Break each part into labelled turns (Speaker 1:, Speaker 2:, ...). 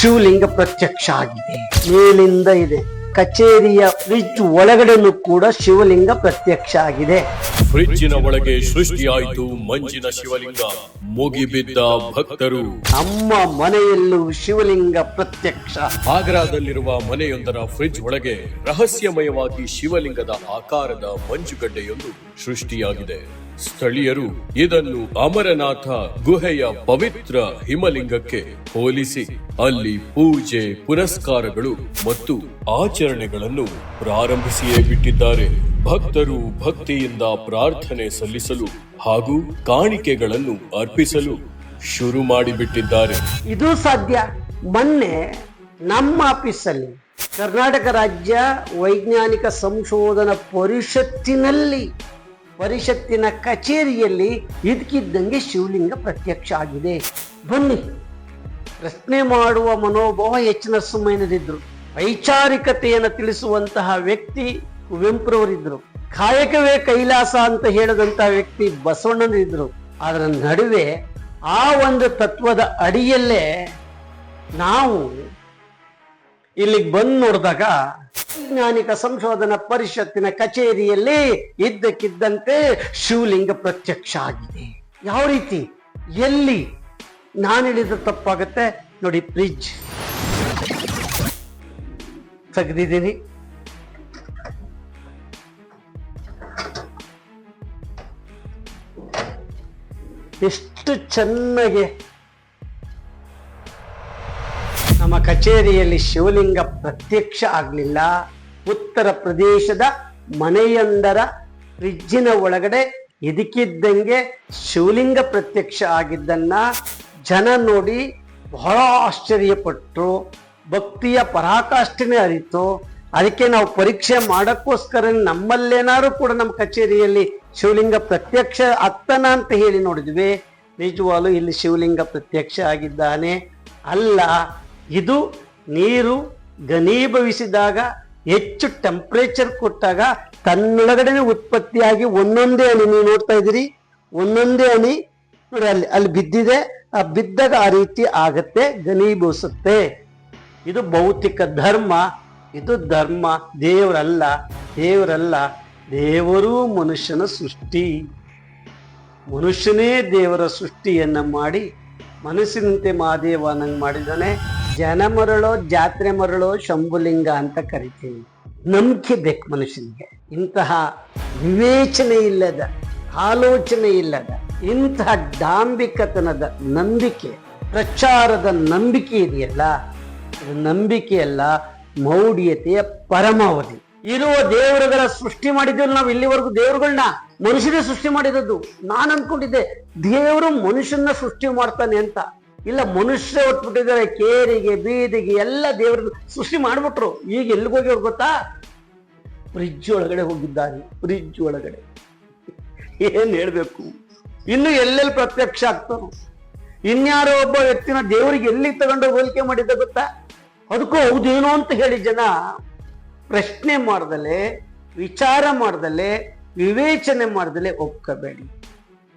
Speaker 1: ಶಿವಲಿಂಗ ಪ್ರತ್ಯಕ್ಷ ಆಗಿದೆ. ಮೇಲಿಂದ ಇದೆ, ಕಚೇರಿಯ ಫ್ರಿಡ್ಜ್ ಒಳಗಡೆನೂ ಕೂಡ ಶಿವಲಿಂಗ ಪ್ರತ್ಯಕ್ಷ ಆಗಿದೆ.
Speaker 2: ಫ್ರಿಡ್ಜಿನ ಒಳಗೆ ಸೃಷ್ಟಿಯಾಯಿತು ಮಂಜಿನ ಶಿವಲಿಂಗ. ಮುಗಿಬಿದ್ದ ಭಕ್ತರು.
Speaker 1: ನಮ್ಮ ಮನೆಯಲ್ಲೂ ಶಿವಲಿಂಗ ಪ್ರತ್ಯಕ್ಷ.
Speaker 2: ಆಗ್ರಾದಲ್ಲಿರುವ ಮನೆಯೊಂದರ ಫ್ರಿಡ್ಜ್ ಒಳಗೆ ರಹಸ್ಯಮಯವಾಗಿ ಶಿವಲಿಂಗದ ಆಕಾರದ ಮಂಜುಗಡ್ಡೆಯೊಂದು ಸೃಷ್ಟಿಯಾಗಿದೆ. ಸ್ಥಳೀಯರು ಇದನ್ನು ಅಮರನಾಥ ಗುಹೆಯ ಪವಿತ್ರ ಹಿಮಲಿಂಗಕ್ಕೆ ಹೋಲಿಸಿ ಅಲ್ಲಿ ಪೂಜೆ, ಪುನಸ್ಕಾರಗಳು ಮತ್ತು ಆಚರಣೆಗಳನ್ನು ಪ್ರಾರಂಭಿಸಿಯೇ ಬಿಟ್ಟಿದ್ದಾರೆ. ಭಕ್ತರು ಭಕ್ತಿಯಿಂದ ಪ್ರಾರ್ಥನೆ ಸಲ್ಲಿಸಲು ಹಾಗೂ ಕಾಣಿಕೆಗಳನ್ನು ಅರ್ಪಿಸಲು ಶುರು ಮಾಡಿಬಿಟ್ಟಿದ್ದಾರೆ.
Speaker 1: ಇದು ಸಾಧ್ಯ. ಮೊನ್ನೆ ನಮ್ಮ ಆಫೀಸಲ್ಲಿ ಕರ್ನಾಟಕ ರಾಜ್ಯ ವೈಜ್ಞಾನಿಕ ಸಂಶೋಧನಾ ಪರಿಷತ್ತಿನ ಕಚೇರಿಯಲ್ಲಿ ಇದಕ್ಕಿದ್ದಂಗೆ ಶಿವಲಿಂಗ ಪ್ರತ್ಯಕ್ಷ ಆಗಿದೆ. ಬನ್ನಿ, ಪ್ರಶ್ನೆ ಮಾಡುವ ಮನೋಭಾವ ಎಚ್ ನರಸಿಂಹಯ್ಯನವರಿದ್ರು. ವೈಚಾರಿಕತೆಯನ್ನು ತಿಳಿಸುವಂತಹ ವ್ಯಕ್ತಿ ಕುವೆಂಪುರವರಿದ್ರು. ಕಾಯಕವೇ ಕೈಲಾಸ ಅಂತ ಹೇಳಿದಂತಹ ವ್ಯಕ್ತಿ ಬಸವಣ್ಣನವರಿದ್ರು. ಅದರ ನಡುವೆ ಆ ಒಂದು ತತ್ವದ ಅಡಿಯಲ್ಲೇ ನಾವು ಇಲ್ಲಿಗೆ ಬಂದು ನೋಡಿದಾಗ ವೈಜ್ಞಾನಿಕ ಸಂಶೋಧನಾ ಪರಿಷತ್ತಿನ ಕಚೇರಿಯಲ್ಲಿ ಇದ್ದಕ್ಕಿದ್ದಂತೆ ಶಿವಲಿಂಗ ಪ್ರತ್ಯಕ್ಷ ಆಗಿದೆ. ಯಾವ ರೀತಿ, ಎಲ್ಲಿ? ನಾನು ಹೇಳಿದ ತಪ್ಪಾಗತ್ತೆ ನೋಡಿ. ಫ್ರಿಡ್ಜ್ ತೆಗೆದಿದ್ದೀನಿ, ಎಷ್ಟು ಚೆನ್ನಾಗಿ ನಮ್ಮ ಕಚೇರಿಯಲ್ಲಿ ಶಿವಲಿಂಗ ಪ್ರತ್ಯಕ್ಷ ಆಗಲಿಲ್ಲ. ಉತ್ತರ ಪ್ರದೇಶದ ಮನೆಯೊಂದರ ಫ್ರಿಡ್ಜಿನ ಒಳಗಡೆ ಇದಕ್ಕಿದ್ದಂಗೆ ಶಿವಲಿಂಗ ಪ್ರತ್ಯಕ್ಷ ಆಗಿದ್ದನ್ನ ಜನ ನೋಡಿ ಬಹಳ ಆಶ್ಚರ್ಯಪಟ್ಟರು. ಭಕ್ತಿಯ ಪರಾಕಾಷ್ಠೆನೇ ಅರಿತು. ಅದಕ್ಕೆ ನಾವು ಪರೀಕ್ಷೆ ಮಾಡೋಕ್ಕೋಸ್ಕರ ನಮ್ಮಲ್ಲೇನಾದ್ರು ಕೂಡ ನಮ್ಮ ಕಚೇರಿಯಲ್ಲಿ ಶಿವಲಿಂಗ ಪ್ರತ್ಯಕ್ಷ ಆಗ್ತಾನ ಅಂತ ಹೇಳಿ ನೋಡಿದ್ವಿ. ನಿಜವಾಗ್ಲೂ ಇಲ್ಲಿ ಶಿವಲಿಂಗ ಪ್ರತ್ಯಕ್ಷ ಆಗಿದ್ದಾನೆ ಅಲ್ಲ. ಇದು ನೀರು ಘನೀಭವಿಸಿದಾಗ, ಹೆಚ್ಚು ಟೆಂಪರೇಚರ್ ಕೊಟ್ಟಾಗ ತನ್ನೊಳಗಡೆ ಉತ್ಪತ್ತಿಯಾಗಿ ಒಂದೊಂದೇ ಹನಿ, ನೀವು ನೋಡ್ತಾ ಇದ್ದೀರಿ, ಒಂದೊಂದೇ ಹನಿ ನೋಡಿ ಅಲ್ಲಿ ಬಿದ್ದಿದೆ. ಆ ಬಿದ್ದಾಗ ಆ ರೀತಿ ಆಗತ್ತೆ, ಘನೀಭವಿಸುತ್ತೆ. ಇದು ಭೌತಿಕ ಧರ್ಮ. ಇದು ಧರ್ಮ. ದೇವರಲ್ಲ. ದೇವರು ಮನುಷ್ಯನ ಸೃಷ್ಟಿ. ಮನುಷ್ಯನೇ ದೇವರ ಸೃಷ್ಟಿಯನ್ನ ಮಾಡಿ ಮನಸ್ಸಿನಂತೆ ಮಹಾದೇವನಂಗೆ ಮಾಡಿದ್ದಾನೆ. ಜನ ಮರಳೋ, ಜಾತ್ರೆ ಮರಳೋ, ಶಂಭುಲಿಂಗ ಅಂತ ಕರಿತೀವಿ. ನಂಬಿಕೆ ಬೇಕು ಮನುಷ್ಯನಿಗೆ. ಇಂತಹ ವಿವೇಚನೆ ಇಲ್ಲದ, ಆಲೋಚನೆ ಇಲ್ಲದ, ಇಂತಹ ಡಾಂಬಿಕತನದ ನಂಬಿಕೆ, ಪ್ರಚಾರದ ನಂಬಿಕೆ ಇದೆಯಲ್ಲ, ಇದು ನಂಬಿಕೆಯಲ್ಲ, ಮೌಢ್ಯತೆಯ ಪರಮಾವಧಿ. ಇರುವ ದೇವರುಗಳ ಸೃಷ್ಟಿ ಮಾಡಿದ್ದೇವೆ ನಾವು ಇಲ್ಲಿವರೆಗೂ. ದೇವರುಗಳನ್ನ ಮನುಷ್ಯನೇ ಸೃಷ್ಟಿ ಮಾಡಿದದ್ದು. ನಾನು ಅನ್ಕೊಂಡಿದ್ದೆ ದೇವರು ಮನುಷ್ಯನ ಸೃಷ್ಟಿ ಮಾಡ್ತಾನೆ ಅಂತ. ಇಲ್ಲ, ಮನುಷ್ಯ ಹೊಟ್ಬಿಟ್ಟಿದ್ದಾರೆ. ಕೇರಿಗೆ, ಬೀದಿಗೆ ಎಲ್ಲ ದೇವ್ರನ್ನ ಸೃಷ್ಟಿ ಮಾಡ್ಬಿಟ್ರು. ಈಗ ಎಲ್ಲಿಗೆ ಹೋಗ್ಯವ್ರು ಗೊತ್ತಾ? ಫ್ರಿಡ್ಜ್ ಒಳಗಡೆ ಹೋಗಿದ್ದಾರೆ. ಫ್ರಿಡ್ಜ್ ಒಳಗಡೆ ಏನ್ ಹೇಳ್ಬೇಕು? ಇನ್ನು ಎಲ್ಲೆಲ್ಲಿ ಪ್ರತ್ಯಕ್ಷ ಆಗ್ತಾರೋ. ಇನ್ಯಾರೋ ಒಬ್ಬ ವ್ಯಕ್ತಿನ ದೇವರಿಗೆ ಎಲ್ಲಿ ತಗೊಂಡು ಹೋಲಿಕೆ ಮಾಡಿದ್ದ ಗೊತ್ತಾ? ಅದಕ್ಕೂ ಹೌದೇನೋ ಅಂತ ಹೇಳಿ ಜನ ಪ್ರಶ್ನೆ ಮಾಡ್ದಲೆ, ವಿಚಾರ ಮಾಡ್ದಲೆ, ವಿವೇಚನೆ ಮಾಡ್ದಲೆ ಒಪ್ಕೋಬೇಡಿ.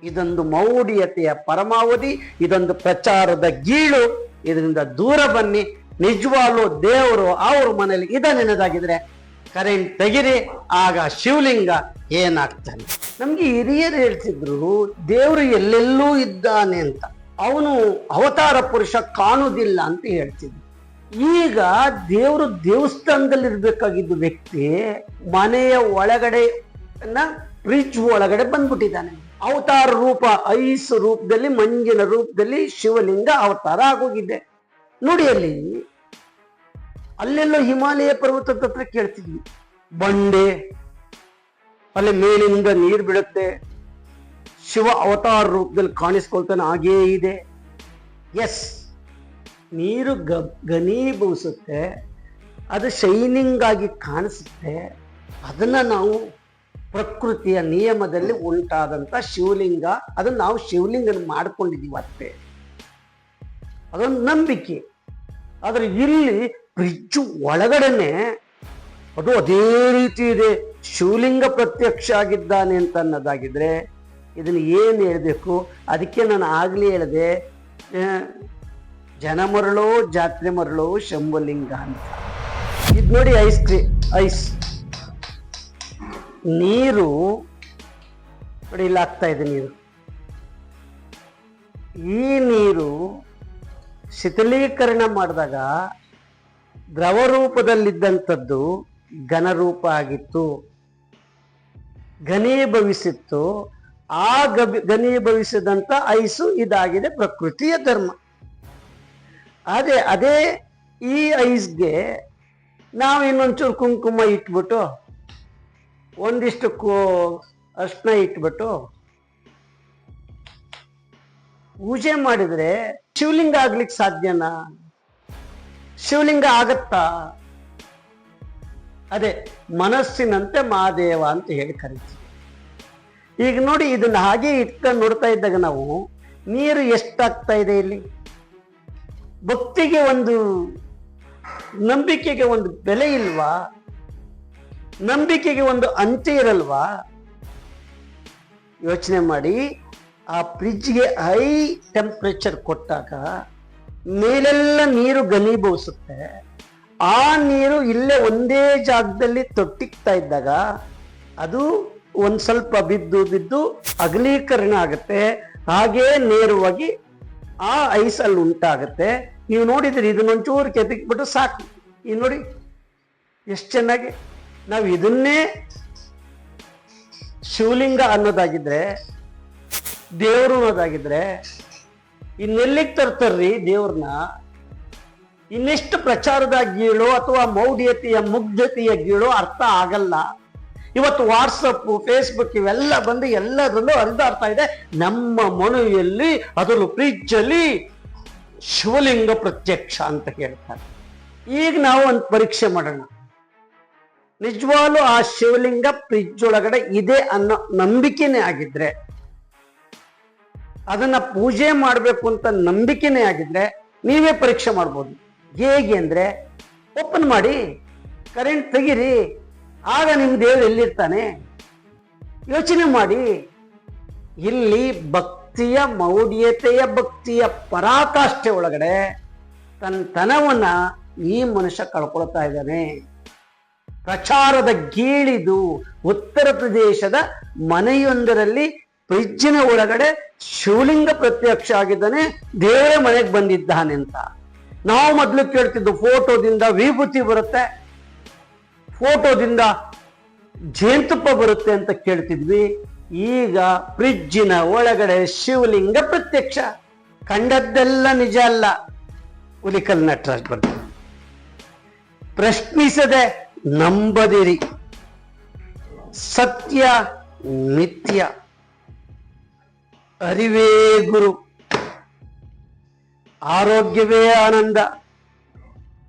Speaker 1: ಇದೊಂದು ಮೌಢ್ಯತೆಯ ಪರಮಾವಧಿ. ಇದೊಂದು ಪ್ರಚಾರದ ಗೀಳು. ಇದರಿಂದ ದೂರ ಬನ್ನಿ. ನಿಜವಾಗ್ಲೂ ದೇವರು ಅವ್ರ ಮನೇಲಿ ನೆನೆದಾಗಿದ್ರೆ ಕರೆಂಟ್ ತೆಗಿರಿ, ಆಗ ಶಿವಲಿಂಗ ಏನಾಗ್ತಾನೆ. ನಮ್ಗೆ ಹಿರಿಯರು ಹೇಳ್ತಿದ್ರು ದೇವರು ಎಲ್ಲೆಲ್ಲೂ ಇದ್ದಾನೆ ಅಂತ. ಅವನು ಅವತಾರ ಪುರುಷ ಕಾಣುವುದಿಲ್ಲ ಅಂತ ಹೇಳ್ತಿದ್ರು. ಈಗ ದೇವರು ದೇವಸ್ಥಾನದಲ್ಲಿ ಇರ್ಬೇಕಾಗಿದ್ದು ವ್ಯಕ್ತಿ ಮನೆಯ ಒಳಗಡೆ ಫ್ರಿಡ್ಜ್ ಒಳಗಡೆ ಬಂದ್ಬಿಟ್ಟಿದ್ದಾನೆ. ಅವತಾರ ರೂಪ, ಐಸ್ ರೂಪದಲ್ಲಿ, ಮಂಜಿನ ರೂಪದಲ್ಲಿ ಶಿವಲಿಂಗ ಅವತಾರ ಆಗೋಗಿದೆ. ನೋಡಿ, ಅಲ್ಲೆಲ್ಲೋ ಹಿಮಾಲಯ ಪರ್ವತದ ಹತ್ರ ಕೇಳ್ತಿದ್ವಿ, ಬಂಡೆ, ಅಲ್ಲಿ ಮೇಲಿಂದ ನೀರು ಬೀಳುತ್ತೆ, ಶಿವ ಅವತಾರ ರೂಪದಲ್ಲಿ ಕಾಣಿಸ್ಕೊಳ್ತಾನೆ. ಹಾಗೇ ಇದೆ. ಎಸ್, ನೀರು ಘನೀಭವಿಸುತ್ತೆ, ಅದು ಶೈನಿಂಗ್ ಆಗಿ ಕಾಣಿಸುತ್ತೆ. ಅದನ್ನ ನಾವು ಪ್ರಕೃತಿಯ ನಿಯಮದಲ್ಲಿ ಉಂಟಾದಂತ ಶಿವಲಿಂಗ, ಅದನ್ನ ನಾವು ಶಿವಲಿಂಗನ ಮಾಡ್ಕೊಂಡಿದ್ದೀವಿ ಅಷ್ಟೇ. ಅದೊಂದು ನಂಬಿಕೆ. ಆದ್ರೆ ಇಲ್ಲಿ ಫ್ರಿಡ್ಜ್ ಒಳಗಡೆನೆ ಅದು ಅದೇ ರೀತಿ ಇದೆ. ಶಿವಲಿಂಗ ಪ್ರತ್ಯಕ್ಷ ಆಗಿದ್ದಾನೆ ಅಂತ ಅನ್ನೋದಾಗಿದ್ರೆ ಇದನ್ನು ಏನು ಹೇಳಬೇಕು? ಅದಕ್ಕೆ ನಾನು ಆಗಲೇ ಹೇಳಿದೆ, ಜನ ಮರಳೋ ಜಾತ್ರೆ ಮರಳೋ ಶಂಭುಲಿಂಗ ಅಂತ. ಇದು ನೋಡಿ ಐಸ್ ನೀರು ನೋಡಿ, ಇಲ್ಲಿ ಆಗ್ತಾ ಇದೆ ನೀರು. ಈ ನೀರು ಶೀತಲೀಕರಣ ಮಾಡಿದಾಗ ದ್ರವ ರೂಪದಲ್ಲಿದ್ದಂಥದ್ದು ಘನರೂಪ ಆಗಿತ್ತು, ಘನೀಭವಿಸಿತ್ತು. ಆ ಘನೀಭವಿಸಿದಂಥ ಐಸು ಇದಾಗಿದೆ ಪ್ರಕೃತಿಯ ಧರ್ಮ. ಅದೇ ಈ ಐಸ್ಗೆ ನಾವು ಇನ್ನೊಂಚೂರು ಕುಂಕುಮ ಇಟ್ಬಿಟ್ಟು ಒಂದಿಷ್ಟು ಅರ್ಶಿನ ಇಟ್ಬಿಟ್ಟು ಪೂಜೆ ಮಾಡಿದ್ರೆ ಶಿವಲಿಂಗ ಆಗ್ಲಿಕ್ಕೆ ಸಾಧ್ಯನಾ? ಶಿವಲಿಂಗ ಆಗತ್ತಾ? ಅದೇ ಮನಸ್ಸಿನಂತೆ ಮಹಾದೇವ ಅಂತ ಹೇಳಿ ಕರೀತೀವಿ. ಈಗ ನೋಡಿ, ಇದನ್ನ ಹಾಗೆ ಇಟ್ಕೊಂಡು ನೋಡ್ತಾ ಇದ್ದಾಗ ನಾವು ನೀರು ಎಷ್ಟಾಗ್ತಾ ಇದೆ ಇಲ್ಲಿ. ಭಕ್ತಿಗೆ ಒಂದು, ನಂಬಿಕೆಗೆ ಒಂದು ಬೆಲೆ ಇಲ್ವಾ? ನಂಬಿಕೆಗೆ ಒಂದು ಅಂತ್ಯ ಇರಲ್ವಾ? ಯೋಚನೆ ಮಾಡಿ. ಆ ಫ್ರಿಜ್ಗೆ ಹೈ ಟೆಂಪ್ರೇಚರ್ ಕೊಟ್ಟಾಗ ಮೇಲೆಲ್ಲ ನೀರು ಘನೀಭವಿಸುತ್ತೆ. ಆ ನೀರು ಇಲ್ಲೇ ಒಂದೇ ಜಾಗದಲ್ಲಿ ತೊಟ್ಟಿಕ್ತಾ ಇದ್ದಾಗ ಅದು ಒಂದ್ ಸ್ವಲ್ಪ ಬಿದ್ದು ಅಗಲೀಕರಣ ಆಗುತ್ತೆ. ಹಾಗೇ ನೇರವಾಗಿ ಆ ಐಸಲ್ಲಿ ಉಂಟಾಗುತ್ತೆ. ನೀವು ನೋಡಿದ್ರಿ, ಇದನ್ನೊಂಚೂರು ಕೆದಕ್ಬಿಟ್ಟು ಸಾಕು. ಈ ನೋಡಿ ಎಷ್ಟು ಚೆನ್ನಾಗಿ. ನಾವು ಇದನ್ನೇ ಶಿವಲಿಂಗ ಅನ್ನೋದಾಗಿದ್ರೆ, ದೇವರು ಅನ್ನೋದಾಗಿದ್ರೆ ಇನ್ನೆಲ್ಲಿಗೆ ತರ್ತಾರ್ರಿ ದೇವ್ರನ್ನ? ಇನ್ನೆಷ್ಟು ಪ್ರಚಾರದ ಗೀಳು ಅಥವಾ ಮೌಢ್ಯತೆಯ ಮುಗ್ಧತೆಯ ಗೀಳು ಅರ್ಥ ಆಗಲ್ಲ. ಇವತ್ತು ವಾಟ್ಸಪ್, ಫೇಸ್ಬುಕ್ ಇವೆಲ್ಲ ಬಂದು ಎಲ್ಲರಲ್ಲೂ ಹರಿದಾಡ್ತಾ ಇದೆ. ನಮ್ಮ ಮನೆಯಲ್ಲಿ, ಅದರಲ್ಲೂ ಫ್ರಿಜ್ ಅಲ್ಲಿ ಶಿವಲಿಂಗ ಪ್ರತ್ಯಕ್ಷ ಅಂತ ಹೇಳ್ತಾರೆ. ಈಗ ನಾವು ಒಂದು ಪರೀಕ್ಷೆ ಮಾಡೋಣ. ನಿಜವಾಗ್ಲೂ ಆ ಶಿವಲಿಂಗ ಫ್ರಿಜ್ ಒಳಗಡೆ ಇದೆ ಅನ್ನೋ ನಂಬಿಕೆನೇ ಆಗಿದ್ರೆ, ಅದನ್ನ ಪೂಜೆ ಮಾಡಬೇಕು ಅಂತ ನಂಬಿಕೆನೇ ಆಗಿದ್ರೆ ನೀವೇ ಪರೀಕ್ಷೆ ಮಾಡ್ಬೋದು. ಹೇಗೆ ಅಂದ್ರೆ, ಓಪನ್ ಮಾಡಿ, ಕರೆಂಟ್ ತೆಗೀರಿ, ಆಗ ನಿಮ್ ದೇವರು ಎಲ್ಲಿರ್ತಾನೆ ಯೋಚನೆ ಮಾಡಿ. ಇಲ್ಲಿ ಭಕ್ತಿಯ ಮೌಢ್ಯತೆಯ ಭಕ್ತಿಯ ಪರಾಕಾಷ್ಠೆ ಒಳಗಡೆ ತನ್ನತನವನ್ನ ಈ ಮನುಷ್ಯ ಕಳ್ಕೊಳ್ತಾ ಇದ್ದಾನೆ. ಪ್ರಚಾರದ ಗೀಳಿದು ಉತ್ತರ ಪ್ರದೇಶದ ಮನೆಯೊಂದರಲ್ಲಿ ಫ್ರಿಜ್ಜಿನ ಒಳಗಡೆ ಶಿವಲಿಂಗ ಪ್ರತ್ಯಕ್ಷ ಆಗಿದ್ದಾನೆ, ದೇವರೇ ಮನೆಗೆ ಬಂದಿದ್ದಾನೆ ಅಂತ. ನಾವು ಮೊದಲು ಕೇಳ್ತಿದ್ದು ಫೋಟೋದಿಂದ ವಿಭೂತಿ ಬರುತ್ತೆ, ಫೋಟೋದಿಂದ ಜೇನುತುಪ್ಪ ಬರುತ್ತೆ ಅಂತ ಕೇಳ್ತಿದ್ವಿ. ಈಗ ಫ್ರಿಜ್ಜಿನ ಒಳಗಡೆ ಶಿವಲಿಂಗ ಪ್ರತ್ಯಕ್ಷ. ಕಂಡದ್ದೆಲ್ಲ ನಿಜ ಅಲ್ಲ. ಹುಲಿಕಲ್ ನಟರಾಜ್ ಬರ್ತಾರೆ. ಪ್ರಶ್ನಿಸದೆ ನಂಬದಿರಿ. ಸತ್ಯ ನಿತ್ಯ, ಅರಿವೇ ಗುರು, ಆರೋಗ್ಯವೇ ಆನಂದ.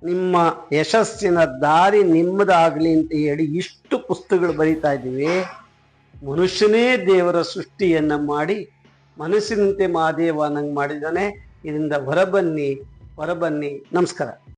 Speaker 1: ನಿಮ್ಮ ಯಶಸ್ಸಿನ ದಾರಿ ನಿಮ್ಮದಾಗ್ಲಿ ಅಂತ ಹೇಳಿ ಇಷ್ಟು ಪುಸ್ತಕಗಳು ಬರೀತಾ ಇದ್ದೀವಿ. ಮನುಷ್ಯನೇ ದೇವರ ಸೃಷ್ಟಿಯನ್ನ ಮಾಡಿ ಮನಸ್ಸಿನಂತೆ ಮಹಾದೇವ ನಂಗೆ ಮಾಡಿದ್ದಾನೆ. ಇದರಿಂದ ಹೊರಬನ್ನಿ. ನಮಸ್ಕಾರ.